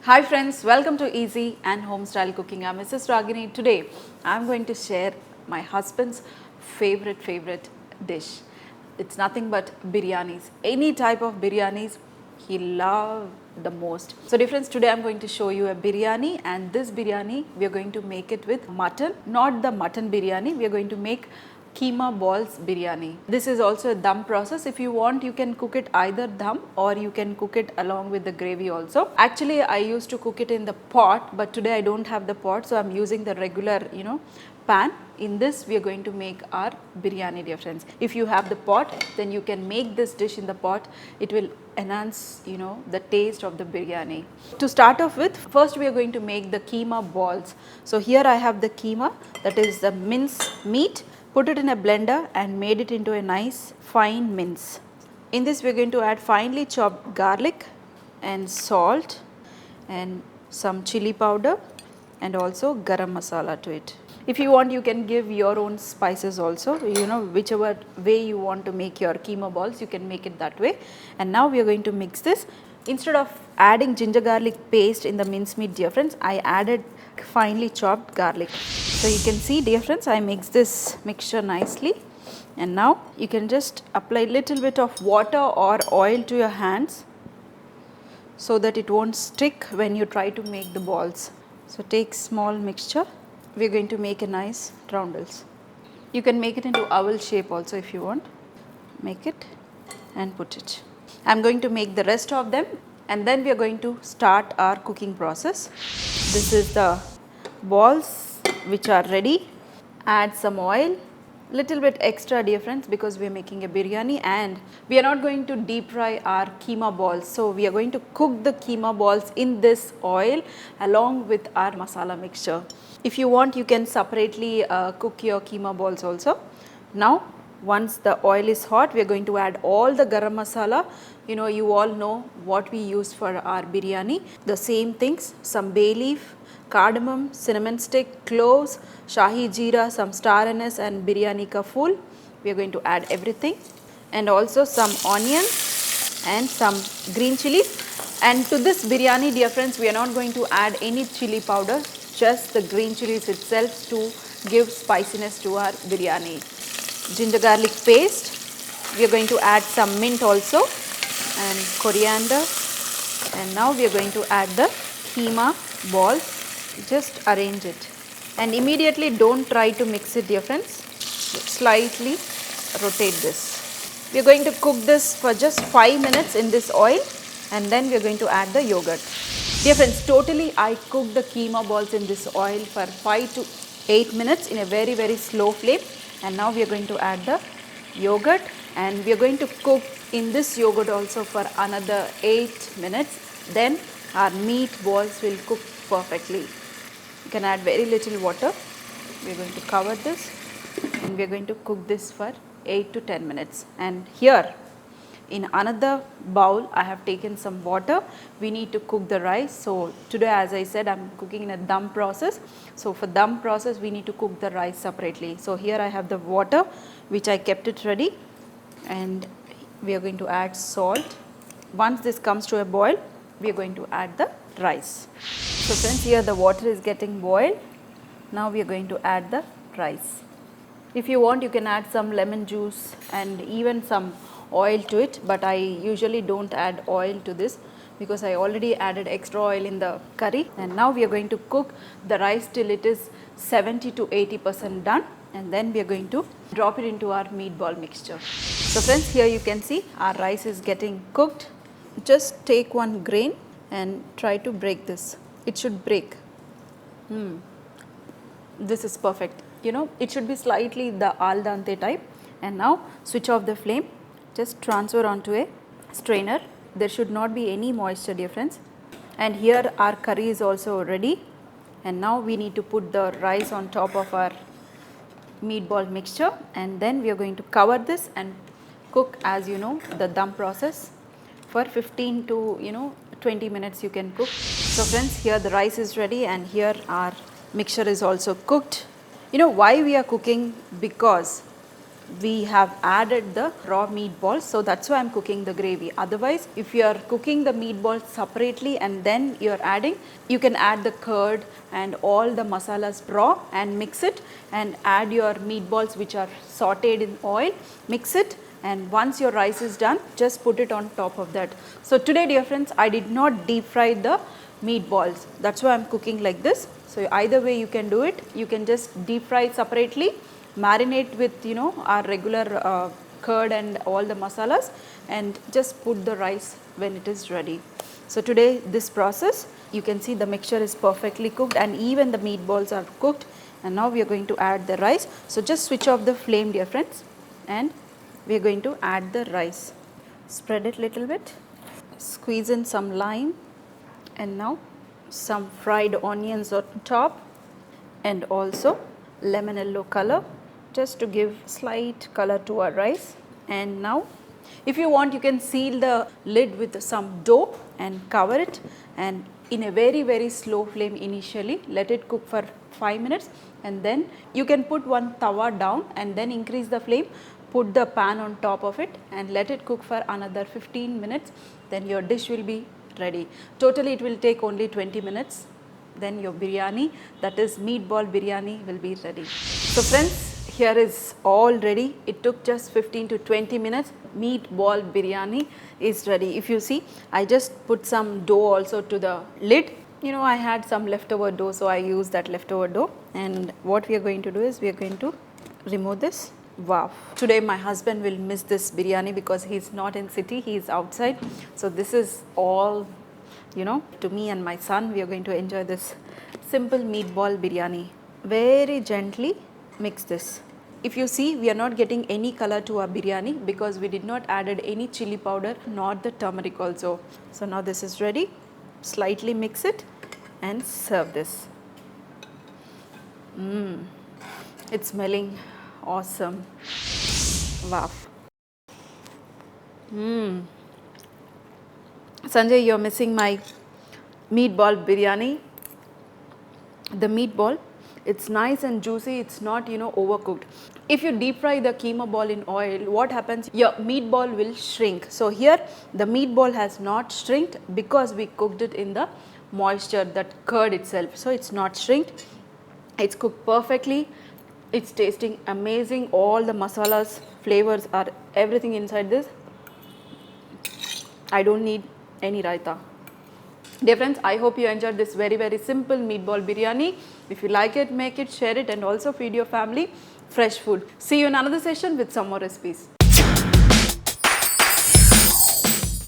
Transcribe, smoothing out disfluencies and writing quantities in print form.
Hi friends, welcome to Easy and Home Style Cooking. I'm Mrs. Ragini. Today I'm going to share my husband's favorite dish. It's nothing but biryanis. Any type of biryanis he loves the most. So dear friends, today I'm going to show you a biryani, and this biryani we are going to make it with mutton, not the mutton biryani. We are going to make keema balls biryani. This is also a dum process. If you want, you can cook it either dum or you can cook it along with the gravy also. Actually, I used to cook it in the pot, but today I don't have the pot, so I'm using the regular, pan. In this we are going to make our biryani, dear friends. If you have the pot, then you can make this dish in the pot. It will enhance the taste of the biryani. To start off with, first we are going to make the keema balls. So here I have the keema, that is the mince meat. Put it in a blender and made it into a nice fine mince. In this we are going to add finely chopped garlic and salt and some chili powder and also garam masala to it. If you want, you can give your own spices also, whichever way you want to make your keema balls, you can make it that way. And now we are going to mix this. Instead of adding ginger garlic paste in the mincemeat, dear friends, I added finely chopped garlic. So you can see, dear friends, I mix this mixture nicely, and now you can just apply little bit of water or oil to your hands so that it won't stick when you try to make the balls. So take small mixture. We are going to make a nice roundels. You can make it into oval shape also if you want. Make it and put it. I am going to make the rest of them, and then we are going to start our cooking process. This is the balls which are ready. Add some oil, little bit extra, dear friends, because we are making a biryani and we are not going to deep fry our keema balls. So we are going to cook the keema balls in this oil along with our masala mixture. If you want, you can separately cook your keema balls also. Now once the oil is hot, we are going to add all the garam masala. You all know what we use for our biryani. The same things: some bay leaf, cardamom, cinnamon stick, cloves, shahi jeera, some star anise and biryani ka phool. We are going to add everything, and also some onions and some green chillies. And to this biryani, dear friends, we are not going to add any chili powder, just the green chillies itself to give spiciness to our biryani. Ginger garlic paste. We are going to add some mint also and coriander, and now we are going to add the keema balls. Just arrange it and immediately don't try to mix it, dear friends. Slightly rotate this. We are going to cook this for just 5 minutes in this oil, and then we are going to add the yogurt. Dear friends, totally I cooked the keema balls in this oil for 5 to 8 minutes in a very slow flame. And now we are going to add the yogurt, and we are going to cook in this yogurt also for another 8 minutes. Then our meatballs will cook perfectly. You can add very little water. We are going to cover this and we are going to cook this for 8 to 10 minutes. And here in another bowl I have taken some water. We need to cook the rice. So today, as I said, I am cooking in a dum process. So for dum process we need to cook the rice separately. So here I have the water which I kept it ready, and we are going to add salt. Once this comes to a boil, we are going to add the rice. So friends, here the water is getting boiled. Now we are going to add the rice. If you want, you can add some lemon juice and even some oil to it, but I usually don't add oil to this because I already added extra oil in the curry. And now we are going to cook the rice till it is 70 to 80% done, and then we are going to drop it into our meatball mixture. So friends, here you can see our rice is getting cooked. Just take one grain and try to break this. It should break. This is perfect. It should be slightly the al dente type. And now switch off the flame. Just transfer onto a strainer. There should not be any moisture, dear friends. And here our curry is also ready. And now we need to put the rice on top of our meatball mixture, and then we are going to cover this and cook, as you know, the dum process for 15 to 20 minutes you can cook. So friends, here the rice is ready and here our mixture is also cooked. Why we are cooking? Because we have added the raw meatballs, so that's why I'm cooking the gravy. Otherwise, if you are cooking the meatballs separately and then you're adding, you can add the curd and all the masalas raw and mix it, and add your meatballs which are sauteed in oil, mix it, and once your rice is done, just put it on top of that. So today, dear friends, I did not deep fry the meatballs. That's why I'm cooking like this. So either way you can do it. You can just deep fry it separately, marinate with our regular curd and all the masalas, and just put the rice when it is ready. So today this process, you can see the mixture is perfectly cooked and even the meatballs are cooked, and now we are going to add the rice. So just switch off the flame, dear friends, and we are going to add the rice. Spread it little bit, squeeze in some lime, and now some fried onions on top, and also lemon yellow color, just to give slight color to our rice. And now if you want, you can seal the lid with some dough and cover it, and in a very slow flame initially let it cook for 5 minutes, and then you can put one tawa down and then increase the flame, put the pan on top of it and let it cook for another 15 minutes. Then your dish will be ready. Totally it will take only 20 minutes. Then your biryani, that is meatball biryani, will be ready. So friends, here is all ready. It took just 15 to 20 minutes. Meatball biryani is ready. If you see, I just put some dough also to the lid. I had some leftover dough, so I used that leftover dough. And what we are going to do is we are going to remove this. Wow. Today my husband will miss this biryani because he is not in city, he is outside. So this is all, to me and my son. We are going to enjoy this simple meatball biryani. Very gently mix this. If you see, we are not getting any color to our biryani because we did not added any chili powder nor the turmeric also. So now this is ready. Slightly mix it and serve this. It's smelling awesome. Wow. Sanjay, you're missing my meatball biryani. The meatball, it's nice and juicy, it's not overcooked. If you deep fry the keema ball in oil, what happens? Your meatball will shrink. So here the meatball has not shrinked because we cooked it in the moisture, that curd itself. So it's not shrinked. It's cooked perfectly. It's tasting amazing. All the masalas, flavors are everything inside this. I don't need any raita. Dear friends, I hope you enjoyed this very simple meatball biryani. If you like it, make it, share it, and also feed your family fresh food. See you in another session with some more recipes.